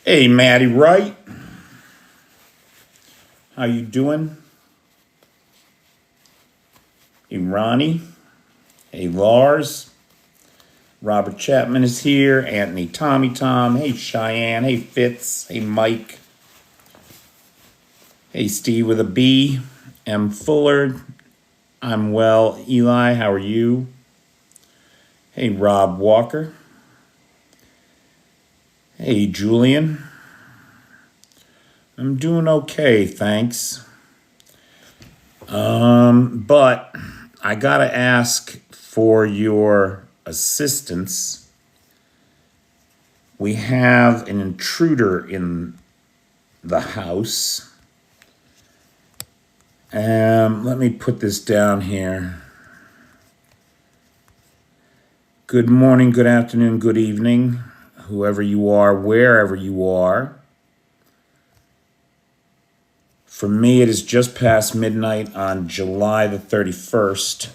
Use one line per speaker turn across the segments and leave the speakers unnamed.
Hey, Maddie Wright. How you doing? Hey, Ronnie. Hey, Lars. Robert Chapman is here. Anthony Tommy Tom. Hey, Cheyenne. Hey, Fitz. Hey, Mike. Hey, Steve with a B. M. Fuller. I'm well. Eli, how are you? Hey, Rob Walker. Hey, Julian. I'm doing okay, thanks. But I gotta ask for your assistance. We have an intruder in the house. Let me put this down here. Good morning, good afternoon, good evening, whoever you are, wherever you are. For me, it is just past midnight on July the 31st,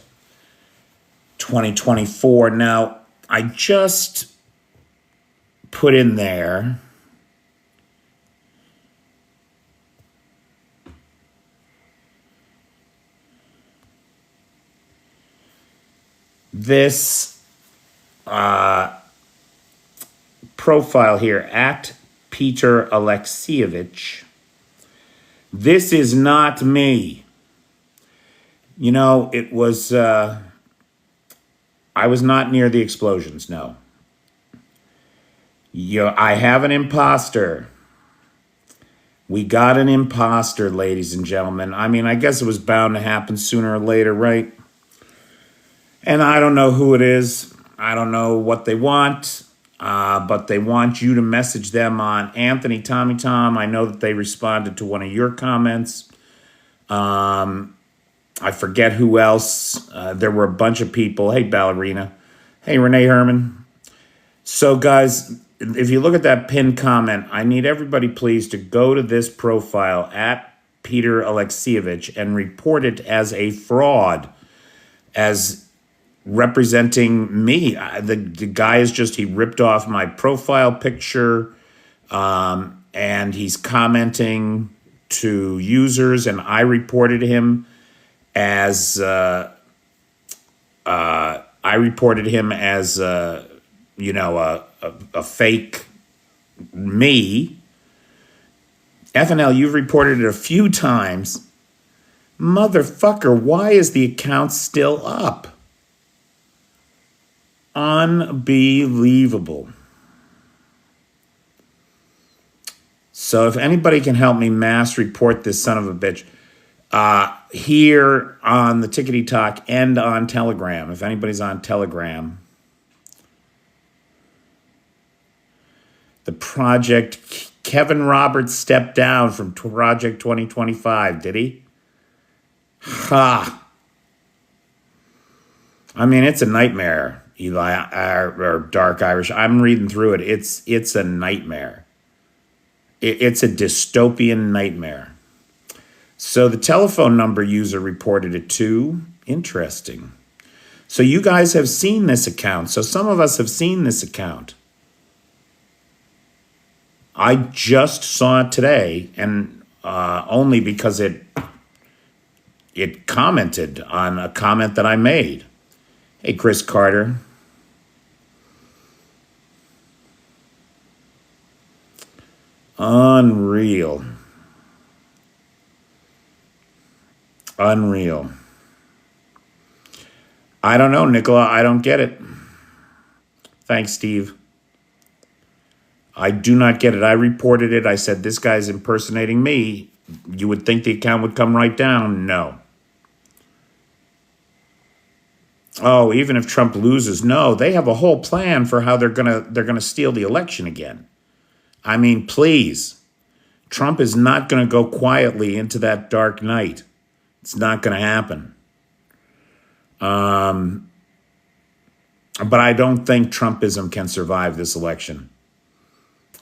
2024. Now, I just put in there this profile here at Peter Alexievich. This is not me. You know, it was, I was not near the explosions, no. I have an imposter. We got an imposter, ladies and gentlemen. I mean, I guess it was bound to happen sooner or later, right? And I don't know who it is. I don't know what they want. But they want you to message them on Anthony Tommy Tom. I know that they responded to one of your comments. I forget who else. There were a bunch of people. Hey, Ballerina. Hey, Renee Herman. So, guys, if you look at that pinned comment, I need everybody, please, to go to this profile at Peter Alexievich and report it as a fraud, as representing me. The guy is just, he ripped off my profile picture, and he's commenting to users, and I reported him as a fake me. FNL, you've reported it a few times. Motherfucker, why is the account still up? Unbelievable. So if anybody can help me mass report this son of a bitch, here on the Tickety Talk and on Telegram, if anybody's on Telegram, the project, Kevin Roberts stepped down from Project 2025, did he? Ha! I mean, it's a nightmare, Eli, or Dark Irish. I'm reading through it. It's a nightmare. It's a dystopian nightmare. So the telephone number user reported it too. Interesting. So you guys have seen this account. So some of us have seen this account. I just saw it today, and only because it commented on a comment that I made. Hey, Chris Carter. Unreal. Unreal. I don't know, Nicola. I don't get it. Thanks, Steve. I do not get it. I reported it. I said, this guy's impersonating me. You would think the account would come right down. No. Oh, even if Trump loses, no, they have a whole plan for how they're gonna steal the election again. I mean, please. Trump is not going to go quietly into that dark night. It's not going to happen. But I don't think Trumpism can survive this election.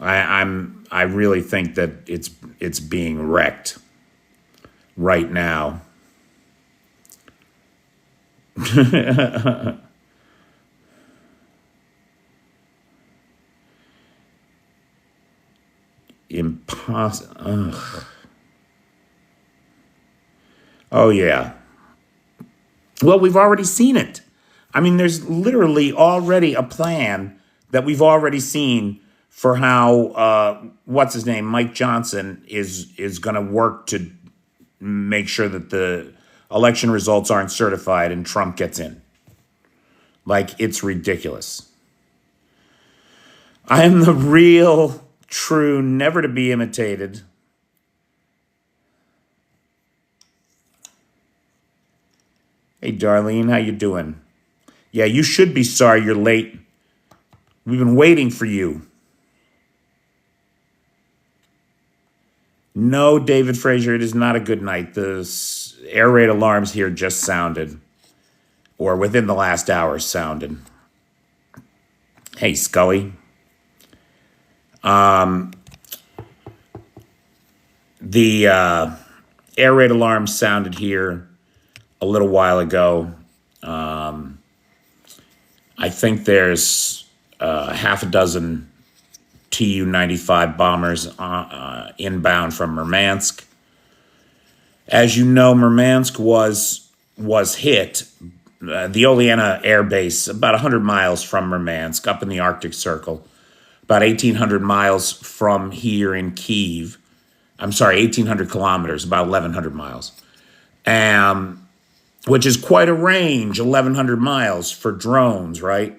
I really think that it's being wrecked right now. Oh, yeah. Well, we've already seen it. I mean, there's literally already a plan that we've already seen for how what's his name, Mike Johnson, is going to work to make sure that the election results aren't certified and Trump gets in. Like, it's ridiculous. I am the real, true, never to be imitated. Hey, Darlene, how you doing? Yeah, you should be sorry you're late. We've been waiting for you. No, David Frazier, it is not a good night. The air raid alarms here just sounded, or within the last hour sounded. Hey, Scully. The air raid alarm sounded here a little while ago. I think there's half a dozen Tu-95 bombers inbound from Murmansk. As you know, Murmansk was hit. The Oleana Air Base, about 100 miles from Murmansk, up in the Arctic Circle, about 1,800 miles from here in Kyiv. I'm sorry, 1,800 kilometers, about 1,100 miles, which is quite a range, 1,100 miles for drones, right?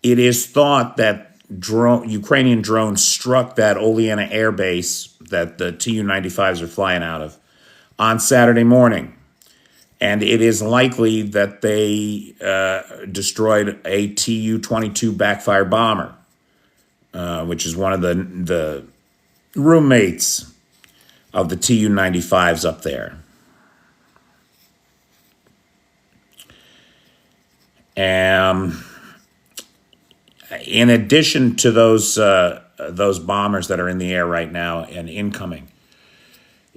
It is thought that Ukrainian drones struck that Oleana Air Base that the Tu-95s are flying out of on Saturday morning. And it is likely that they destroyed a Tu-22 backfire bomber, which is one of the roommates of the Tu-95s up there. In addition to those bombers that are in the air right now and incoming,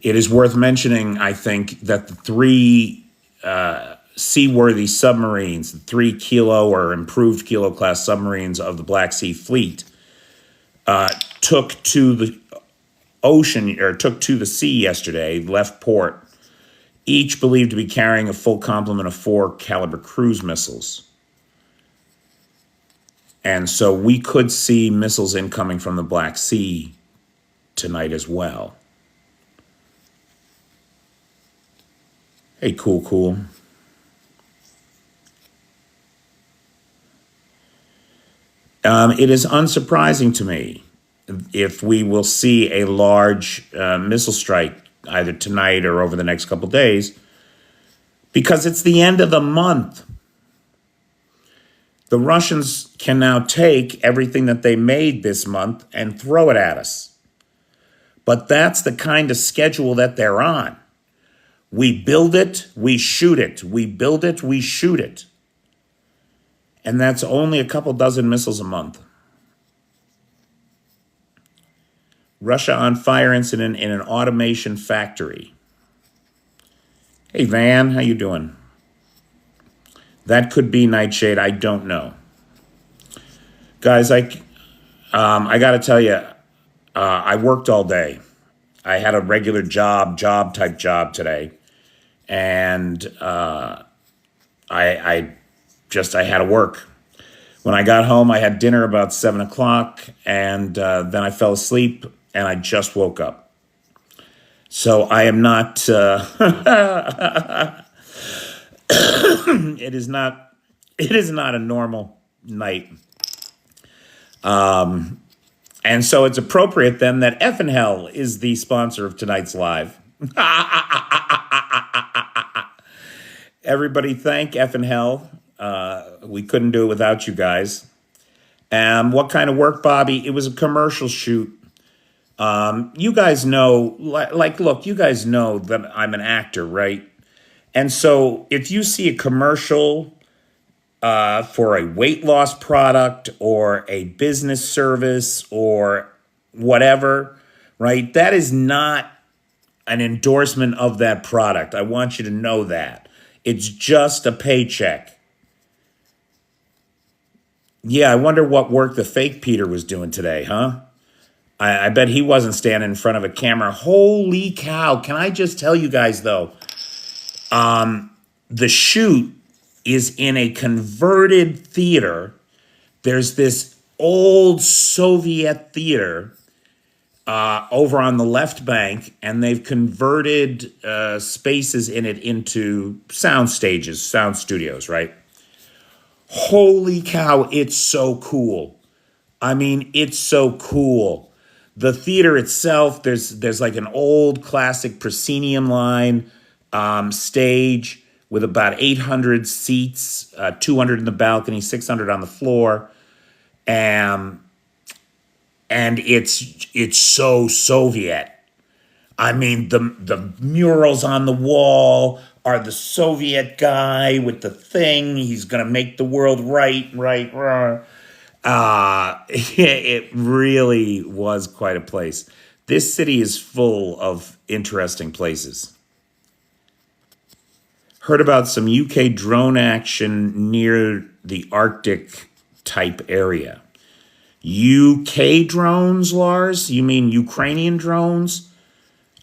it is worth mentioning, I think, that the three seaworthy submarines, the 3 kilo or improved kilo class submarines of the Black Sea Fleet, took to the ocean or took to the sea yesterday, left port, each believed to be carrying a full complement of 4 caliber cruise missiles. And so we could see missiles incoming from the Black Sea tonight as well. Hey, cool. It is unsurprising to me if we will see a large missile strike either tonight or over the next couple days, because it's the end of the month. The Russians can now take everything that they made this month and throw it at us. But that's the kind of schedule that they're on. We build it, we shoot it. We build it, we shoot it. And that's only a couple dozen missiles a month. Russia on fire incident in an automation factory. Hey, Van, how you doing? That could be Nightshade. I don't know. Guys, I got to tell you, I worked all day. I had a regular job type job today. And I had to work. When I got home, I had dinner about 7 o'clock, and then I fell asleep, and I just woke up. So I am not... It is not a normal night. And so it's appropriate then that Effin Hell is the sponsor of tonight's live. Everybody thank Effin Hell. We couldn't do it without you guys. What kind of work, Bobby? It was a commercial shoot. You guys know, look, you guys know that I'm an actor, right? And so if you see a commercial for a weight loss product or a business service or whatever, right, that is not an endorsement of that product. I want you to know that. It's just a paycheck. Yeah, I wonder what work the fake Peter was doing today, huh? I bet he wasn't standing in front of a camera. Holy cow. Can I just tell you guys, though, the shoot is in a converted theater. There's this old Soviet theater over on the left bank, and they've converted spaces in it into sound stages, sound studios, right? Holy cow, it's so cool. I mean, it's so cool. The theater itself, there's like an old classic proscenium line stage with about 800 seats, 200 in the balcony, 600 on the floor, and it's so Soviet. I mean, the murals on the wall are the Soviet guy with the thing. He's gonna make the world right, right, right. It really was quite a place. This city is full of interesting places. Heard about some UK drone action near the Arctic type area. UK drones, Lars? You mean Ukrainian drones?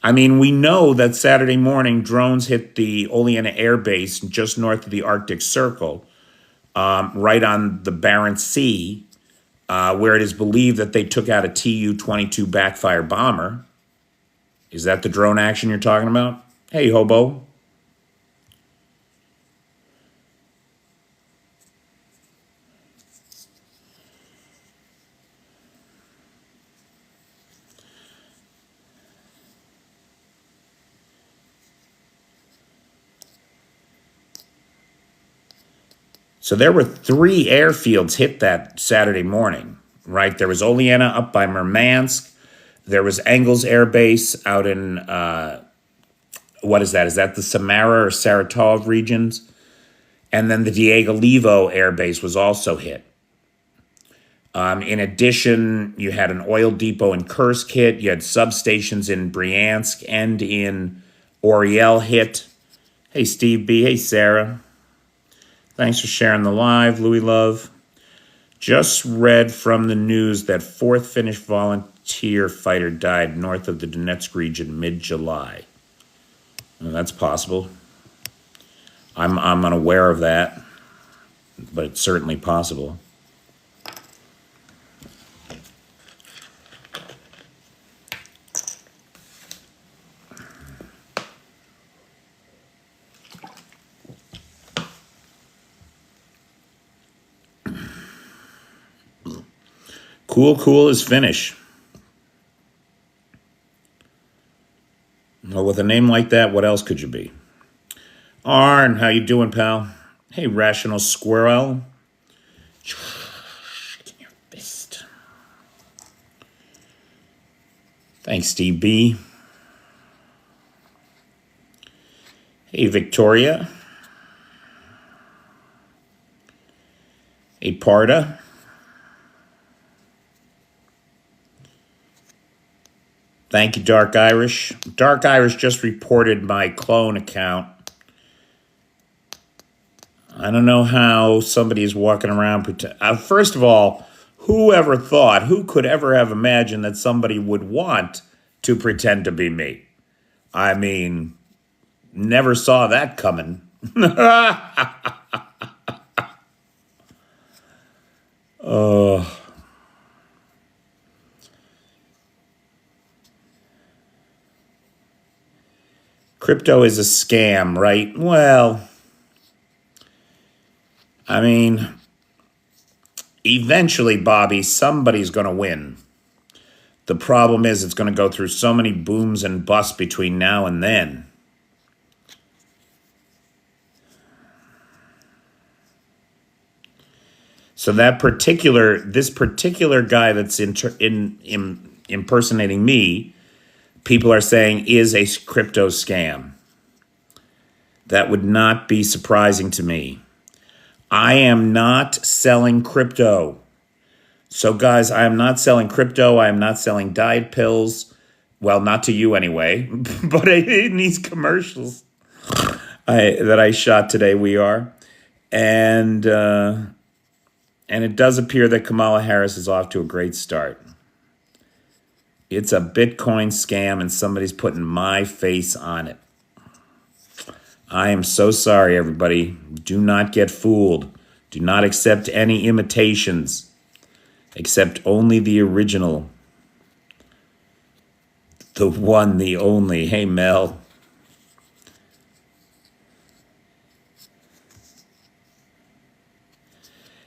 I mean, we know that Saturday morning drones hit the Oleana Air Base just north of the Arctic Circle, right on the Barents Sea, where it is believed that they took out a Tu-22 backfire bomber. Is that the drone action you're talking about? Hey, hobo. So there were 3 airfields hit that Saturday morning, right? There was Oleana up by Murmansk. There was Engels Air Base out in, what is that? Is that the Samara or Saratov regions? And then the Diego Levo Air Base was also hit. In addition, you had an oil depot in Kursk hit. You had substations in Bryansk and in Oriel hit. Hey, Steve B. Hey, Sarah. Thanks for sharing the live, Louis Love. Just read from the news that 4th Finnish volunteer fighter died north of the Donetsk region mid-July. Well, that's possible. I'm unaware of that, but it's certainly possible. Cool is Finnish. Well, with a name like that, what else could you be? Arn, how you doing, pal? Hey, Rational Squirrel. Shaking your fist. Thanks, Steve B. Hey, Victoria. Hey, Parda. Thank you, Dark Irish. Dark Irish just reported my clone account. I don't know how somebody is walking around. First of all, who could ever have imagined that somebody would want to pretend to be me? I mean, never saw that coming. Oh. Crypto is a scam, right? Well, I mean, eventually, Bobby, somebody's going to win. The problem is it's going to go through so many booms and busts between now and then. So this particular guy that's impersonating me, people are saying is a crypto scam. That would not be surprising to me. I am not selling crypto. So guys, I am not selling crypto. I am not selling diet pills. Well, not to you anyway, but in these commercials that I shot today, we are. And it does appear that Kamala Harris is off to a great start. It's a Bitcoin scam and somebody's putting my face on it. I am so sorry, everybody. Do not get fooled. Do not accept any imitations. Accept only the original. The one, the only. Hey, Mel.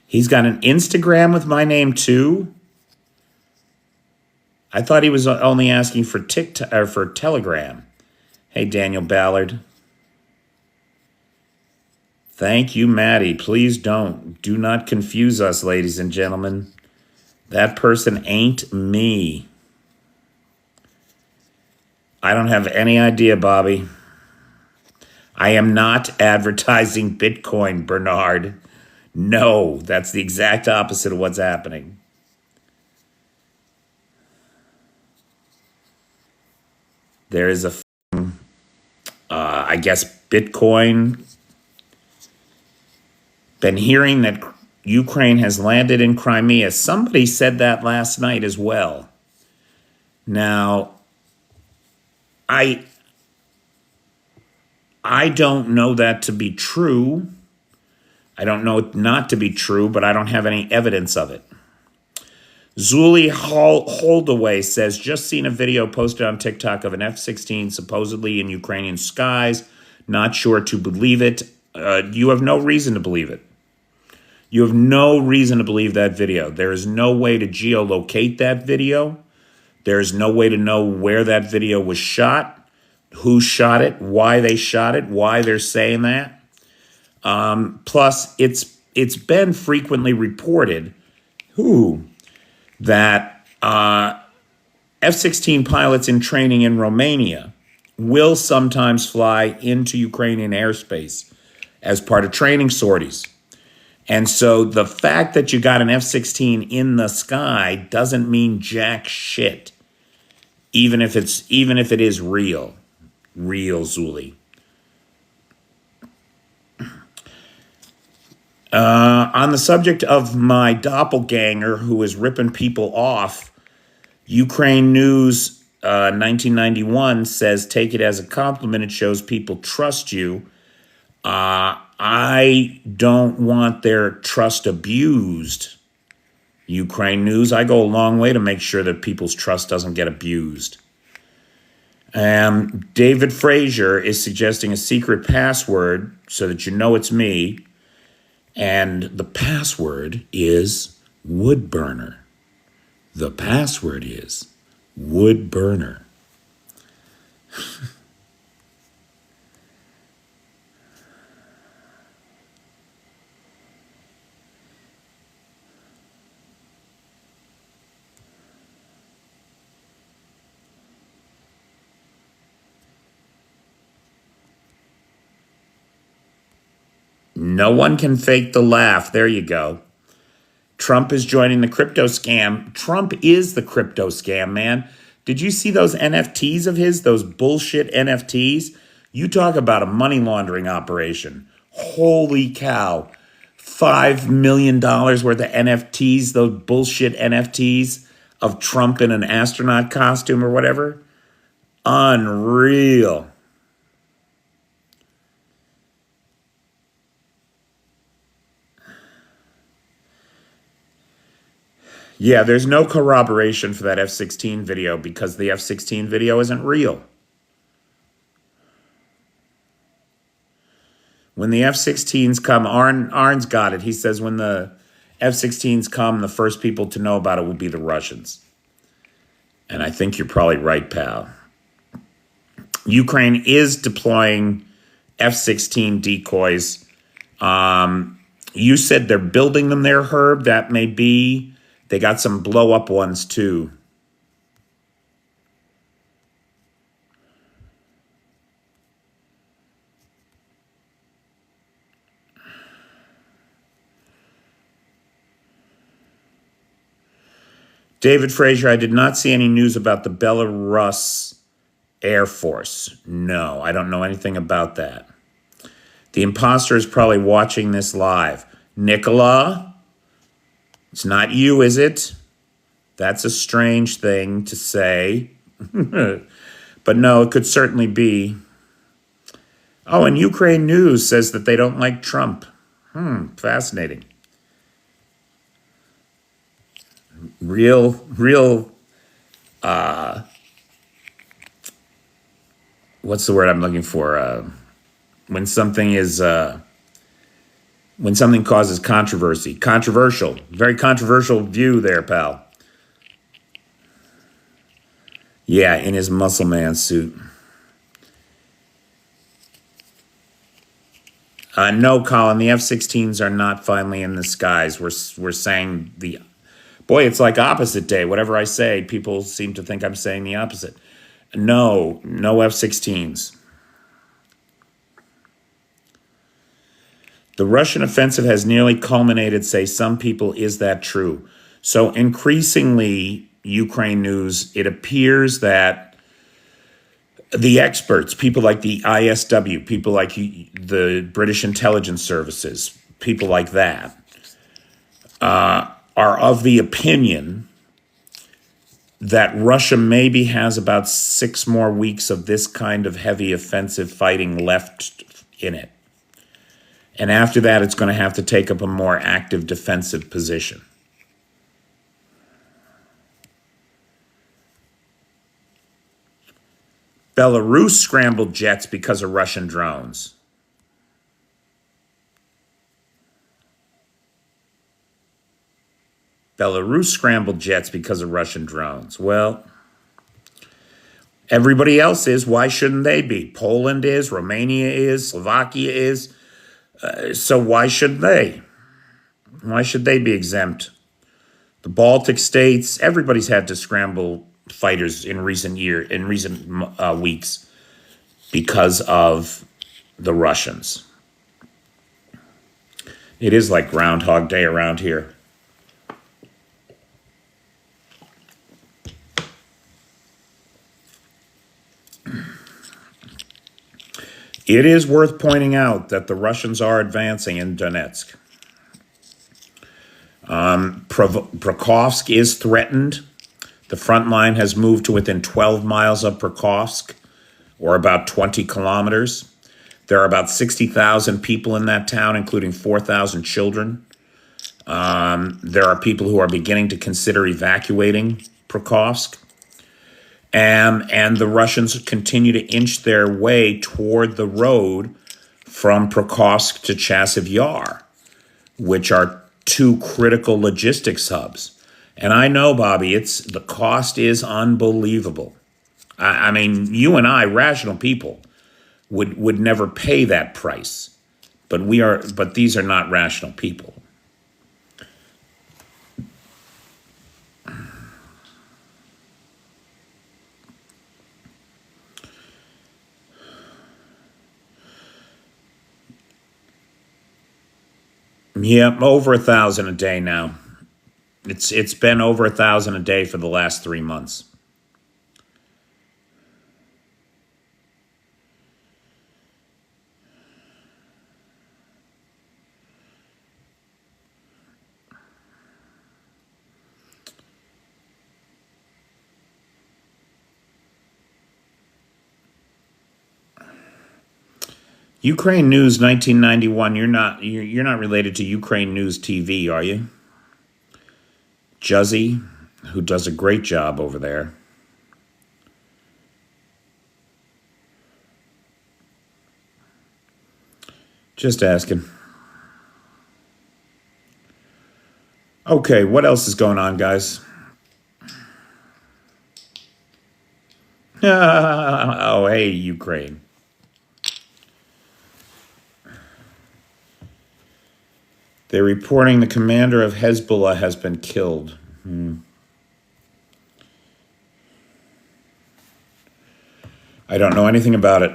He's got an Instagram with my name too. I thought he was only asking for TikTok or for Telegram. Hey, Daniel Ballard. Thank you, Maddie. Please don't. Do not confuse us, ladies and gentlemen. That person ain't me. I don't have any idea, Bobby. I am not advertising Bitcoin, Bernard. No, that's the exact opposite of what's happening. There is a, I guess, Bitcoin. Been hearing that Ukraine has landed in Crimea. Somebody said that last night as well. Now, I don't know that to be true. I don't know it not to be true, but I don't have any evidence of it. Zuli Holdaway says, just seen a video posted on TikTok of an F-16 supposedly in Ukrainian skies. Not sure to believe it. You have no reason to believe it. You have no reason to believe that video. There is no way to geolocate that video. There is no way to know where that video was shot, who shot it, why they shot it, why they're saying that. Plus, it's been frequently reported that F-16 pilots in training in Romania will sometimes fly into Ukrainian airspace as part of training sorties. And so the fact that you got an F-16 in the sky doesn't mean jack shit, even if it is real, Zuli. On the subject of my doppelganger who is ripping people off, Ukraine News 1991 says, take it as a compliment. It shows people trust you. I don't want their trust abused. Ukraine News, I go a long way to make sure that people's trust doesn't get abused. David Frazier is suggesting a secret password so that you know it's me. And the password is wood burner. The password is wood burner. No one can fake the laugh. There you go. Trump is joining the crypto scam. Trump is the crypto scam, man. Did you see those NFTs of his, those bullshit NFTs? You talk about a money laundering operation. Holy cow. $5 million worth of NFTs, those bullshit NFTs of Trump in an astronaut costume or whatever. Unreal. Yeah, there's no corroboration for that F-16 video because the F-16 video isn't real. When the F-16s come, Arn's got it. He says when the F-16s come, the first people to know about it will be the Russians. And I think you're probably right, pal. Ukraine is deploying F-16 decoys. You said they're building them there, Herb. That may be. They got some blow-up ones, too. David Frazier, I did not see any news about the Belarus Air Force. No, I don't know anything about that. The imposter is probably watching this live. Nicola? It's not you, is it? That's a strange thing to say. But no, it could certainly be. Oh, and Ukraine News says that they don't like Trump. Fascinating. Real, what's the word I'm looking for? When something is, when something causes controversy. Controversial. Very controversial view there, pal. Yeah, in his muscle man suit. No, Colin, the F-16s are not finally in the skies. We're saying the... Boy, it's like opposite day. Whatever I say, people seem to think I'm saying the opposite. No F-16s. The Russian offensive has nearly culminated, say some people. Is that true? So increasingly, Ukraine News, it appears that the experts, people like the ISW, people like the British intelligence services, people like that, are of the opinion that Russia maybe has about 6 more weeks of this kind of heavy offensive fighting left in it. And after that, it's going to have to take up a more active defensive position. Belarus scrambled jets because of Russian drones. Belarus scrambled jets because of Russian drones. Well, everybody else is. Why shouldn't they be? Poland is, Romania is, Slovakia is. So why shouldn't they? Why should they be exempt? The Baltic states, everybody's had to scramble fighters in recent weeks because of the Russians. It is like Groundhog Day around here. It is worth pointing out that the Russians are advancing in Donetsk. Prokofsk is threatened. The front line has moved to within 12 miles of Prokofsk, or about 20 kilometers. There are about 60,000 people in that town, including 4,000 children. There are people who are beginning to consider evacuating Prokofsk. And the Russians continue to inch their way toward the road from Prokofsk to Chasiv Yar, which are 2 critical logistics hubs. And I know, Bobby, the cost is unbelievable. I mean, you and I, rational people, would never pay that price. But these are not rational people. Yeah, over 1,000 a day now. It's been over 1,000 a day for the last 3 months. Ukraine News 1991. You're not related to Ukraine News TV, are you? Juzzy, who does a great job over there. Just asking. Okay, what else is going on, guys? Oh, hey, Ukraine. They're reporting the commander of Hezbollah has been killed. I don't know anything about it.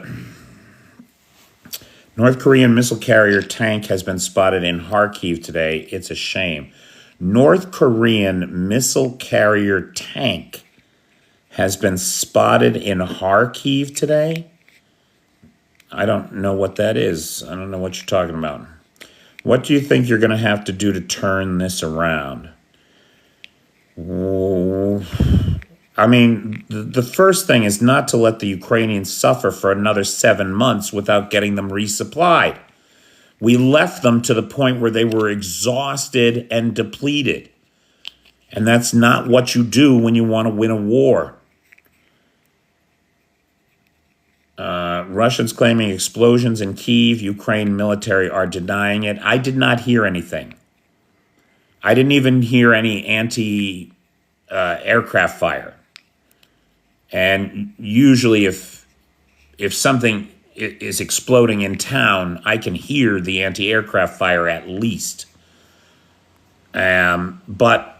North Korean missile carrier tank has been spotted in Kyiv today. It's a shame. North Korean missile carrier tank has been spotted in Kyiv today? I don't know what that is. I don't know what you're talking about. What do you think you're going to have to do to turn this around? I mean, the first thing is not to let the Ukrainians suffer for another 7 months without getting them resupplied. We left them to the point where they were exhausted and depleted. And that's not what you do when you want to win a war. Russians claiming explosions in Kyiv. Ukraine military are denying it. I did not hear anything. I didn't even hear any anti-aircraft fire. And usually if something is exploding in town, I can hear the anti-aircraft fire at least. But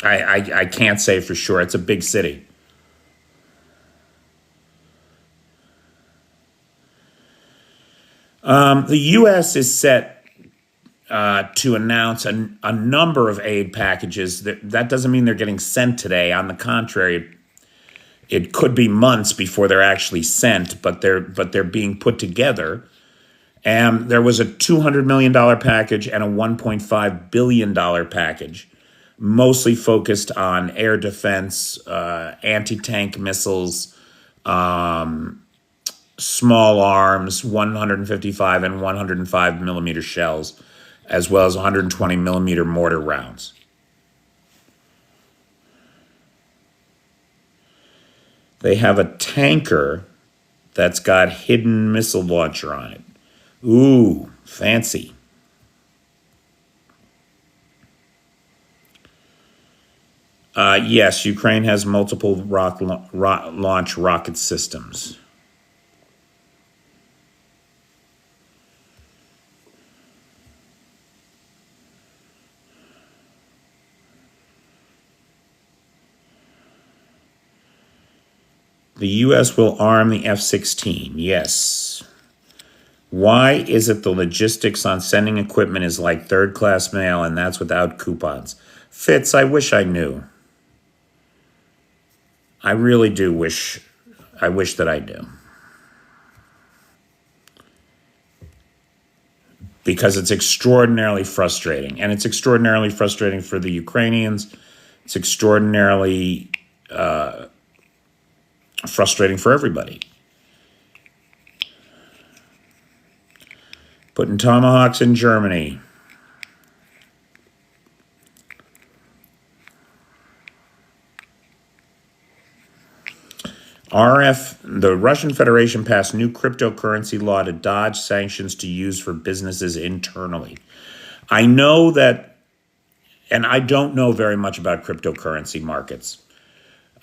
I can't say for sure. It's a big city. The U.S. is set to announce a number of aid packages. That doesn't mean they're getting sent today. On the contrary, it could be months before they're actually sent, but they're being put together. And there was a $200 million package and a $1.5 billion package, mostly focused on air defense, anti-tank missiles, small arms, 155 and 105 millimeter shells, as well as 120 millimeter mortar rounds. They have a tanker that's got hidden missile launcher on it. Ooh, fancy. Yes, Ukraine has multiple launch rocket systems. The U.S. will arm the F-16, yes. Why is it the logistics on sending equipment is like third-class mail, and that's without coupons? Fitz, I wish I knew. I really do wish that I knew. Because it's extraordinarily frustrating. And it's extraordinarily frustrating for the Ukrainians. It's extraordinarily frustrating for everybody. Putting tomahawks in Germany. The Russian Federation passed new cryptocurrency law to dodge sanctions to use for businesses internally. I know that, and I don't know very much about cryptocurrency markets.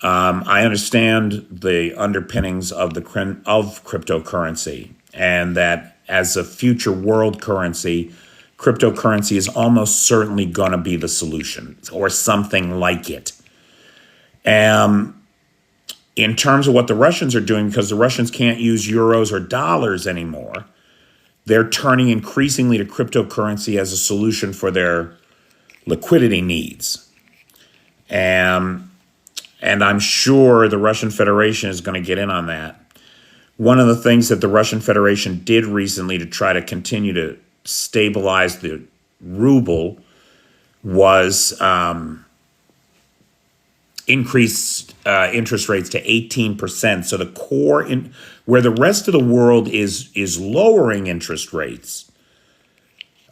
I understand the underpinnings of cryptocurrency, and that as a future world currency, cryptocurrency is almost certainly going to be the solution, or something like it. In terms of what the Russians are doing, because the Russians can't use euros or dollars anymore, they're turning increasingly to cryptocurrency as a solution for their liquidity needs. And I'm sure the Russian Federation is going to get in on that. One of the things that the Russian Federation did recently to try to continue to stabilize the ruble was increased interest rates to 18%. So the core, where the rest of the world is lowering interest rates,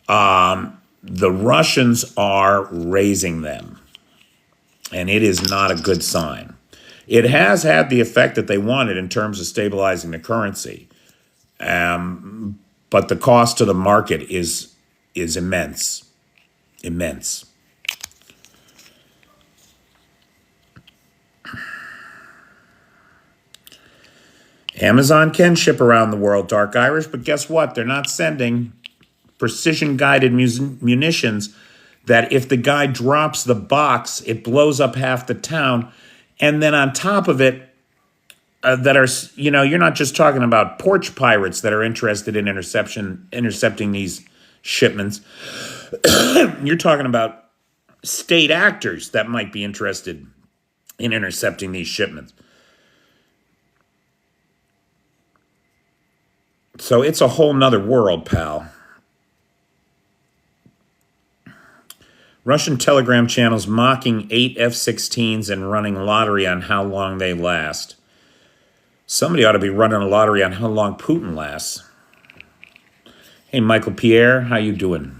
the Russians are raising them. And it is not a good sign. It has had the effect that they wanted in terms of stabilizing the currency. But the cost to the market is immense. Immense. Amazon can ship around the world, Dark Irish, but guess what? They're not sending precision-guided munitions that if the guy drops the box, it blows up half the town. And then on top of it, you're not just talking about porch pirates that are interested in intercepting these shipments. You're talking about state actors that might be interested in intercepting these shipments. So it's a whole nother world, pal. Russian telegram channels mocking 8 F-16s and running lottery on how long they last. Somebody ought to be running a lottery on how long Putin lasts. Hey, Michael Pierre, how you doing?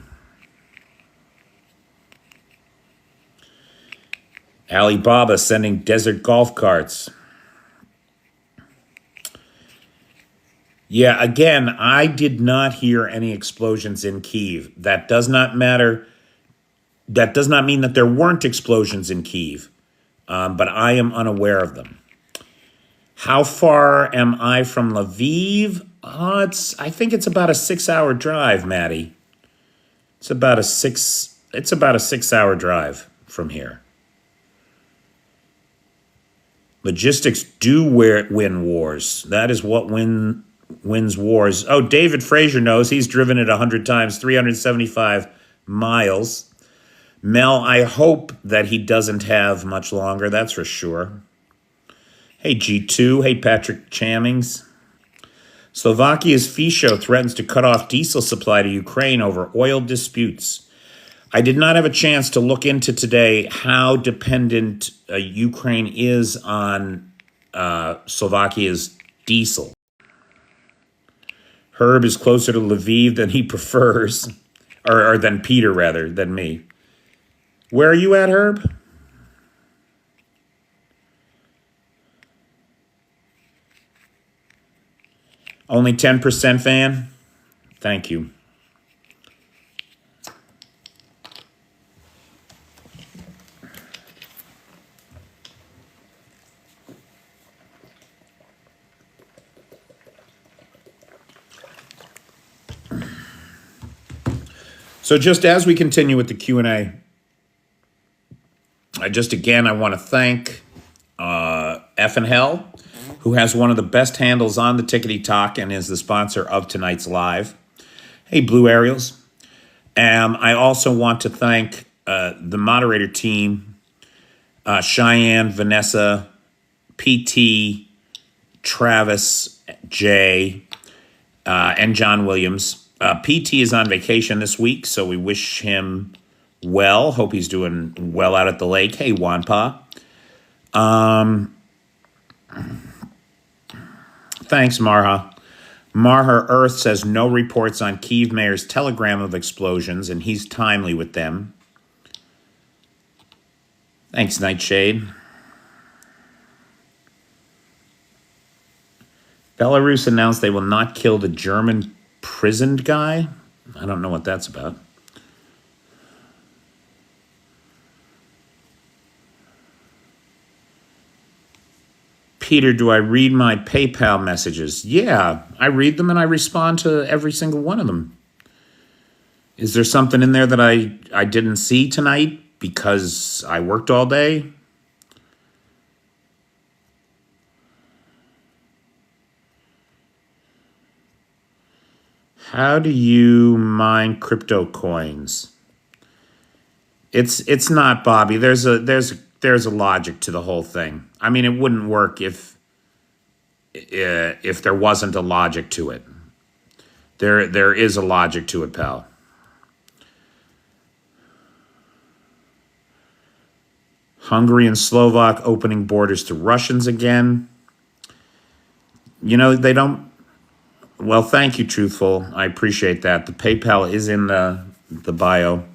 Alibaba sending desert golf carts. Yeah, again, I did not hear any explosions in Kyiv. That does not matter. That does not mean that there weren't explosions in Kyiv, but I am unaware of them. How far am I from Lviv? I think it's about a 6-hour drive, Maddie. It's about a 6-hour drive from here. Logistics do win wars. That is what wins wars. Oh, David Frazier knows. He's driven it 100 times, 375 miles. Mel, I hope that he doesn't have much longer. That's for sure. Hey, G2. Hey, Patrick Chammings. Slovakia's Fisho threatens to cut off diesel supply to Ukraine over oil disputes. I did not have a chance to look into today how dependent Ukraine is on Slovakia's diesel. Herb is closer to Lviv than he prefers, or than Peter, rather, than me. Where are you at, Herb? Only 10% fan? Thank you. So just as we continue with the Q&A, I want to thank F and Hell, who has one of the best handles on the Tickety Talk and is the sponsor of tonight's live. Hey, Blue Ariels. I also want to thank the moderator team, Cheyenne, Vanessa, PT, Travis, Jay, and John Williams. PT is on vacation this week, so we wish him well. Hope he's doing well out at the lake. Hey, Wanpa. Thanks, Marha. Marha Earth says no reports on Kyiv mayor's telegram of explosions, and he's timely with them. Thanks, Nightshade. Belarus announced they will not kill the German prisoned guy. I don't know what that's about. Peter, do I read my PayPal messages? Yeah, I read them and I respond to every single one of them. Is there something in there that I didn't see tonight because I worked all day? How do you mine crypto coins? It's not, Bobby. There's a logic to the whole thing. I mean, it wouldn't work if there wasn't a logic to it. There is a logic to it, pal. Hungary and Slovak opening borders to Russians again. You know, they don't. Well, thank you, Truthful. I appreciate that. The PayPal is in the bio.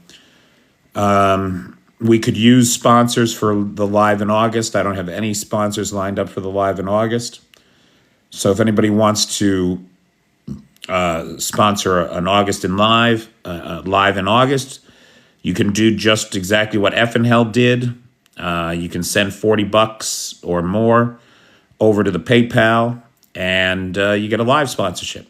We could use sponsors for the live in August. I don't have any sponsors lined up for the live in August. So if anybody wants to sponsor an August in live in August, you can do just exactly what F and Hell did. You can send $40 or more over to the PayPal, and you get a live sponsorship.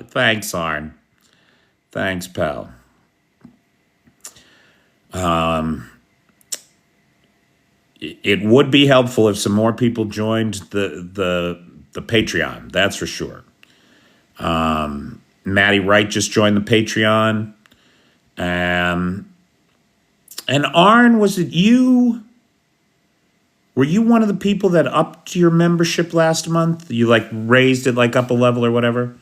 Thanks, Arn. Thanks, pal. It would be helpful if some more people joined the Patreon. That's for sure. Maddie Wright just joined the Patreon. And Arn, was it you? Were you one of the people that upped your membership last month? You like raised it like up a level or whatever?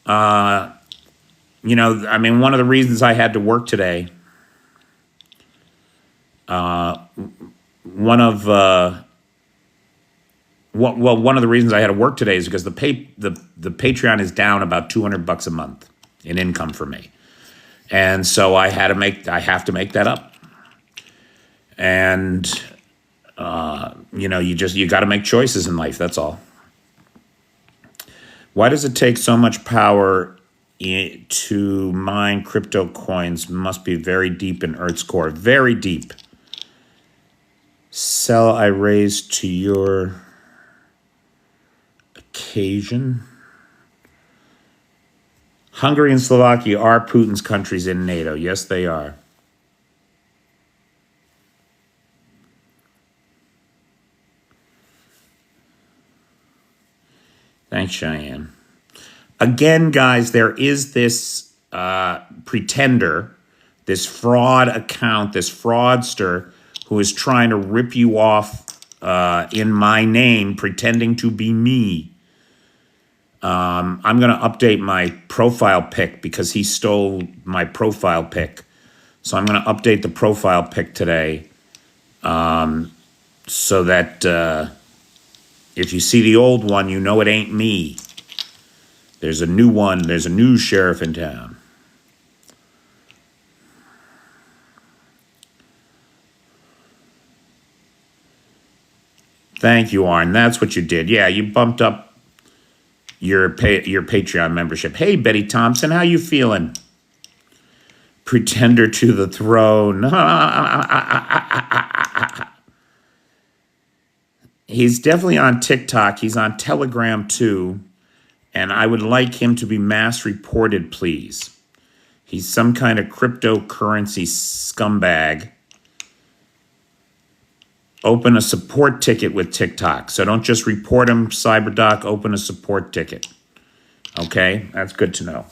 You know, I mean, one of the reasons I had to work today, one of one of the reasons I had to work today is because the Patreon is down about $200 a month in income for me, and so I have to make that up. And you know, you got to make choices in life. That's all. Why does it take so much power to mine crypto coins? Must be very deep in Earth's core. Very deep. Sell I raise to your occasion. Hungary and Slovakia are Putin's countries in NATO. Yes, they are. Thanks, Cheyenne. Again, guys, there is this pretender, this fraud account, this fraudster who is trying to rip you off in my name, pretending to be me. I'm going to update my profile pic because he stole my profile pic. So I'm going to update the profile pic today so that if you see the old one, you know it ain't me. There's a new one. There's a new sheriff in town. Thank you, Arn. That's what you did. Yeah, you bumped up your Patreon membership. Hey, Betty Thompson, how you feeling? Pretender to the throne. He's definitely on TikTok. He's on Telegram, too. And I would like him to be mass reported, please. He's some kind of cryptocurrency scumbag. Open a support ticket with TikTok. So don't just report him, CyberDoc. Open a support ticket. Okay? That's good to know.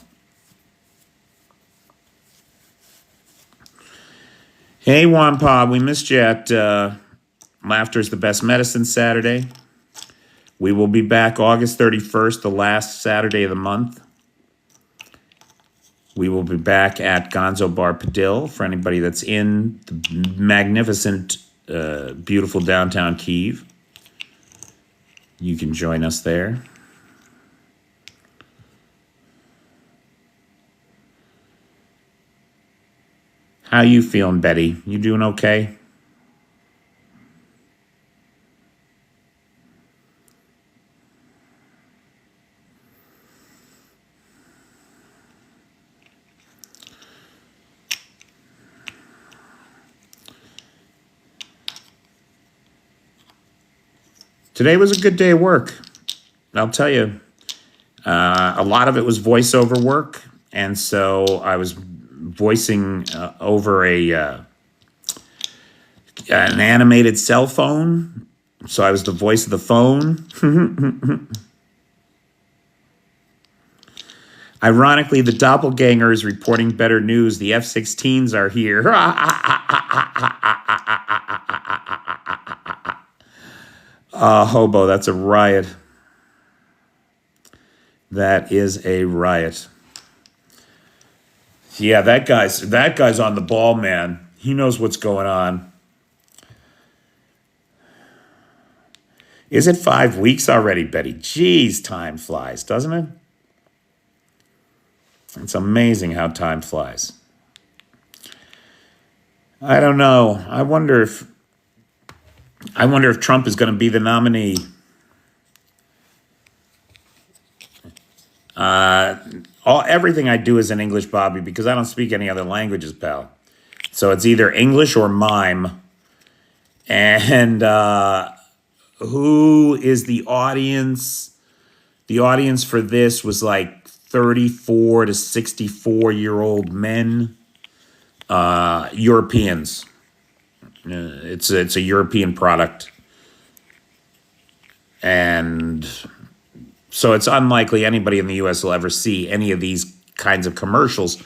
Hey, Wampa, we missed you at Laughter's the Best Medicine Saturday. We will be back August 31st, the last Saturday of the month. We will be back at Gonzo Bar Padil for anybody that's in the magnificent, beautiful downtown Kyiv. You can join us there. How you feeling, Betty? You doing okay? Today was a good day of work. I'll tell you. A lot of it was voiceover work, and so I was voicing over an animated cell phone. So I was the voice of the phone. Ironically, the doppelganger is reporting better news. The F-16s are here. Hobo, that's a riot. That is a riot. Yeah, that guy's on the ball, man. He knows what's going on. Is it 5 weeks already, Betty? Jeez, time flies, doesn't it? It's amazing how time flies. I don't know. I wonder if Trump is going to be the nominee. Everything I do is in English, Bobby, because I don't speak any other languages, pal. So it's either English or mime. And who is the audience? The audience for this was like 34 to 64-year-old men, Europeans. It's a European product. And so it's unlikely anybody in the U.S. will ever see any of these kinds of commercials.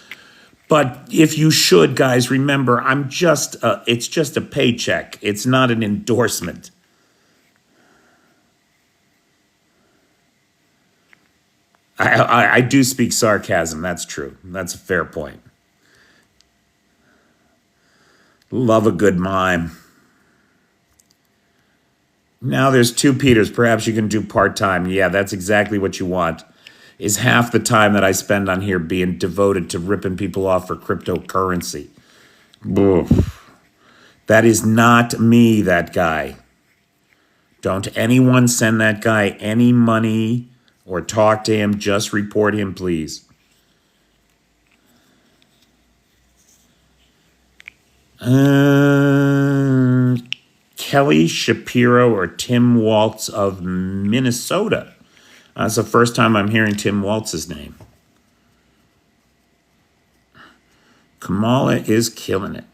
But if you should, guys, remember, it's just a paycheck. It's not an endorsement. I do speak sarcasm. That's true. That's a fair point. Love a good mime. Now there's two Peters. Perhaps you can do part-time. Yeah, that's exactly what you want. Is half the time that I spend on here being devoted to ripping people off for cryptocurrency. Oof. That is not me, that guy. Don't anyone send that guy any money or talk to him. Just report him, please. Kelly Shapiro or Tim Waltz of Minnesota. That's the first time I'm hearing Tim Waltz's name. Kamala is killing it.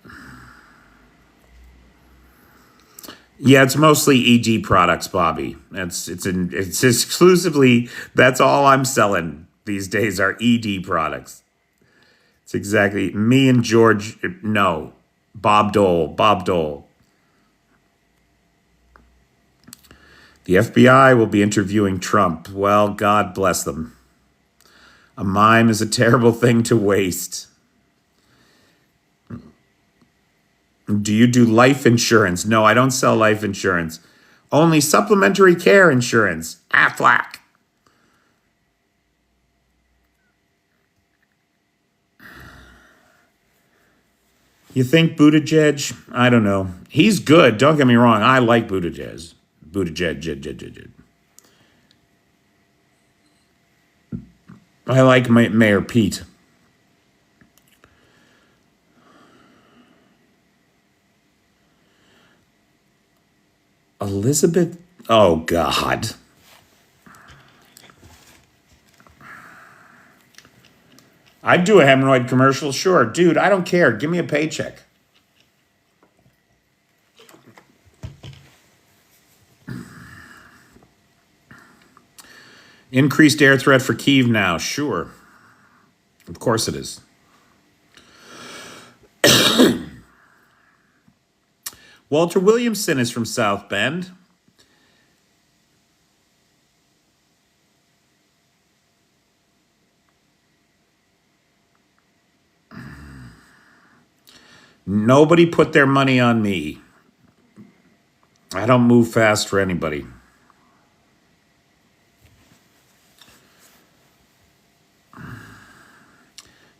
Yeah, it's mostly ED products, Bobby. It's exclusively, that's all I'm selling these days are ED products. It's exactly me and George. No, Bob Dole. The FBI will be interviewing Trump. Well, God bless them. A mime is a terrible thing to waste. Do you do life insurance? No, I don't sell life insurance. Only supplementary care insurance. Aflac. You think Buttigieg? I don't know. He's good. Don't get me wrong. I like Buttigieg. I like Mayor Pete. Elizabeth? Oh, God. I'd do a hemorrhoid commercial, sure. Dude, I don't care. Give me a paycheck. Increased air threat for Kyiv now, sure. Of course it is. Walter Williamson is from South Bend. Nobody put their money on me. I don't move fast for anybody.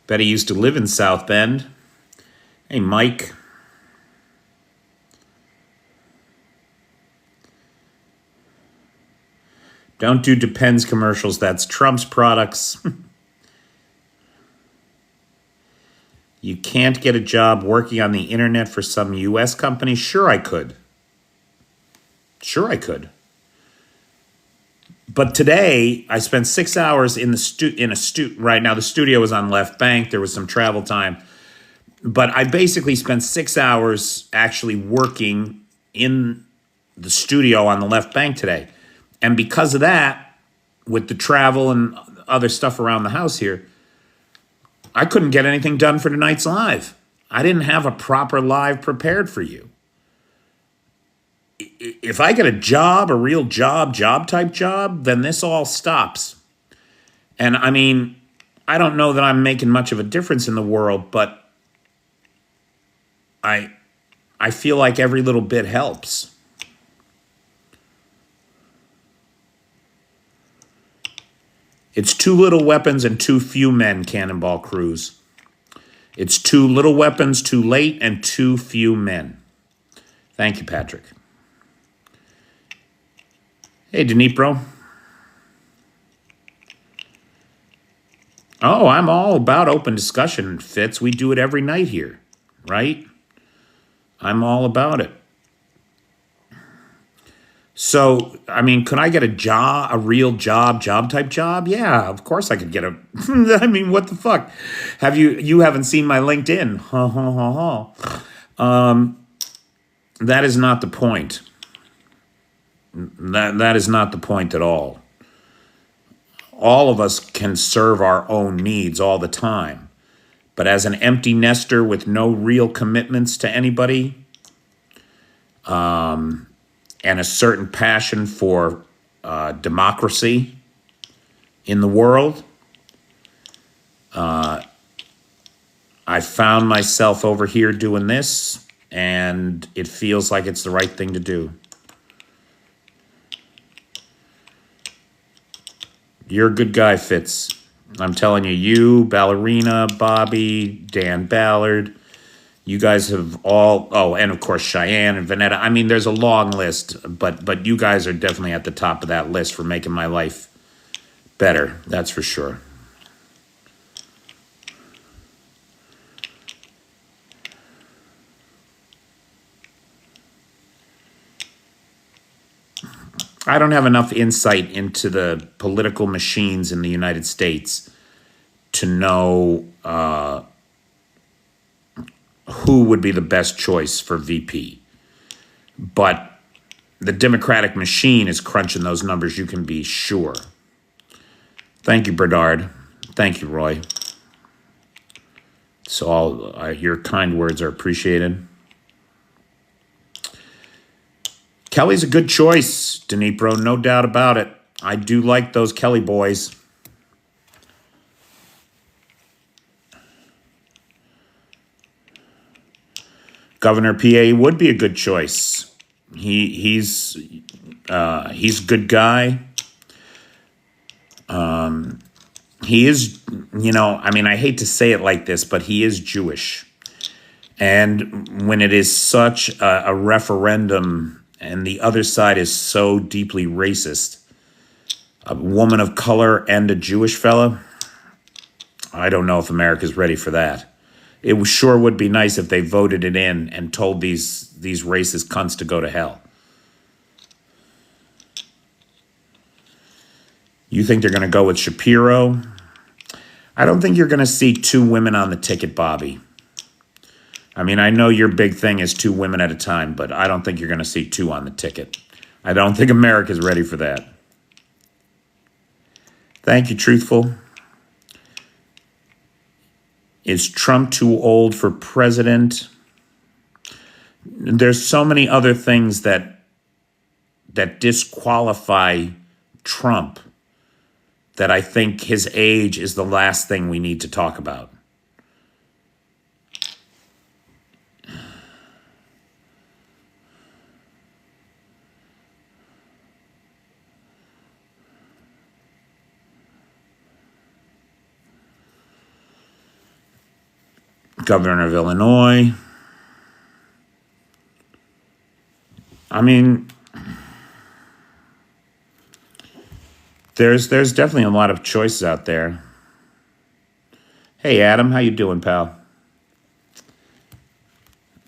Betty used to live in South Bend. Hey, Mike. Don't do Depends commercials. That's Trump's products. You can't get a job working on the internet for some U.S. company? Sure I could. But today, I spent 6 hours in right now. The studio was on Left Bank. There was some travel time. But I basically spent 6 hours actually working in the studio on the Left Bank today. And because of that, with the travel and other stuff around the house here, I couldn't get anything done for tonight's live. I didn't have a proper live prepared for you. If I get a job, a real job type job, then this all stops. And I mean, I don't know that I'm making much of a difference in the world, but I feel like every little bit helps. It's too little weapons and too few men, Cannonball Cruz. It's too little weapons, too late, and too few men. Thank you, Patrick. Hey, Dnipro. Oh, I'm all about open discussion, Fitz. We do it every night here, right? I'm all about it. So, I mean, could I get a job, a real job type job? Yeah, of course I could get a, I mean, what the fuck? You haven't seen my LinkedIn. That is not the point. That is not the point at all. All of us can serve our own needs all the time. But as an empty nester with no real commitments to anybody, and a certain passion for democracy in the world, I found myself over here doing this, and it feels like it's the right thing to do. You're a good guy, Fitz. I'm telling you, Ballerina, Bobby, Dan Ballard, you guys have all, oh, and of course Cheyenne and Vanetta. I mean, there's a long list, but you guys are definitely at the top of that list for making my life better. That's for sure. I don't have enough insight into the political machines in the United States to know who would be the best choice for VP. But the Democratic machine is crunching those numbers, you can be sure. Thank you, Bernard. Thank you, Roy. So your kind words are appreciated. Kelly's a good choice, Dnipro, no doubt about it. I do like those Kelly boys. Governor PA would be a good choice. He's a good guy. He is, I mean, I hate to say it like this, but he is Jewish. And when it is such a referendum and the other side is so deeply racist, a woman of color and a Jewish fella, I don't know if America's ready for that. It sure would be nice if they voted it in and told these racist cunts to go to hell. You think they're going to go with Shapiro? I don't think you're going to see two women on the ticket, Bobby. I mean, I know your big thing is two women at a time, but I don't think you're going to see two on the ticket. I don't think America's ready for that. Thank you, Truthful. Is Trump too old for president? There's so many other things that disqualify Trump that I think his age is the last thing we need to talk about. Governor of Illinois. I mean, there's definitely a lot of choices out there. Hey, Adam, how you doing, pal?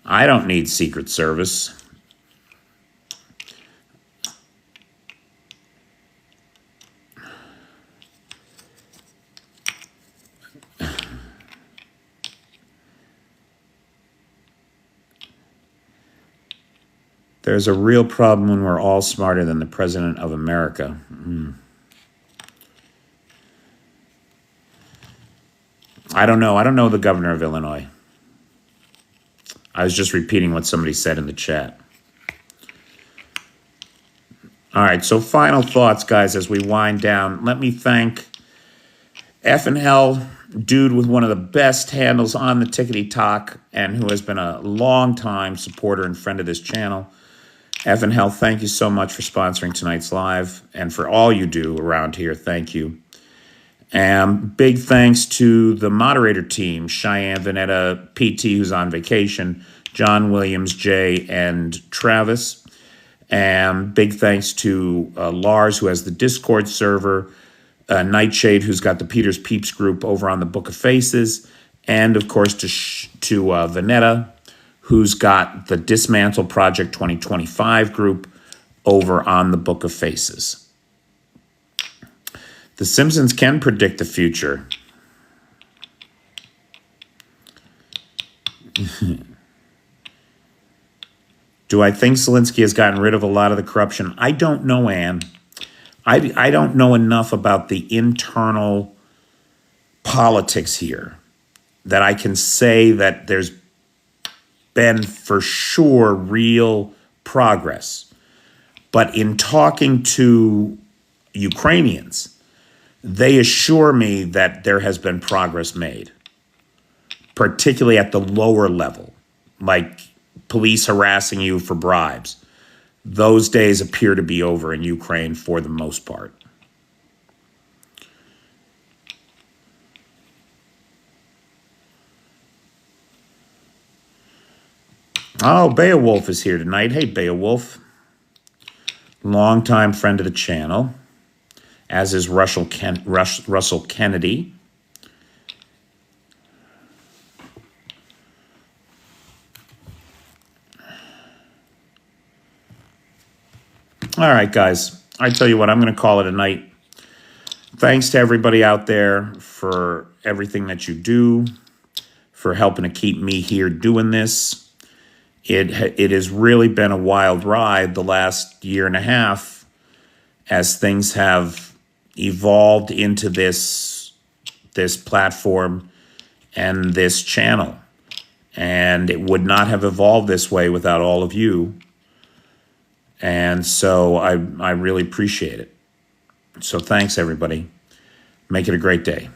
I don't need Secret Service. There's a real problem when we're all smarter than the President of America. I don't know. I don't know the governor of Illinois. I was just repeating what somebody said in the chat. All right, so final thoughts, guys, as we wind down. Let me thank F and Hell, dude with one of the best handles on the Tickety Talk and who has been a long-time supporter and friend of this channel. F and Hell, thank you so much for sponsoring tonight's live and for all you do around here. Thank you. And big thanks to the moderator team, Cheyenne, Vanetta, PT, who's on vacation, John Williams, Jay, and Travis. And big thanks to Lars, who has the Discord server, Nightshade, who's got the Peter's Peeps group over on the Book of Faces, and of course to Vanetta, who's got the Dismantle Project 2025 group over on the Book of Faces. The Simpsons can predict the future. Do I think Zelensky has gotten rid of a lot of the corruption? I don't know, Ann. I don't know enough about the internal politics here. that I can say that there's been for sure real progress. But in talking to Ukrainians, they assure me that there has been progress made, particularly at the lower level, like police harassing you for bribes. Those days appear to be over in Ukraine for the most part. Oh, Beowulf is here tonight. Hey, Beowulf. Longtime friend of the channel, as is Russell Kennedy. All right, guys. I tell you what, I'm going to call it a night. Thanks to everybody out there for everything that you do, for helping to keep me here doing this. It has really been a wild ride the last year and a half as things have evolved into this platform and this channel. And it would not have evolved this way without all of you. And so I really appreciate it. So thanks, everybody. Make it a great day.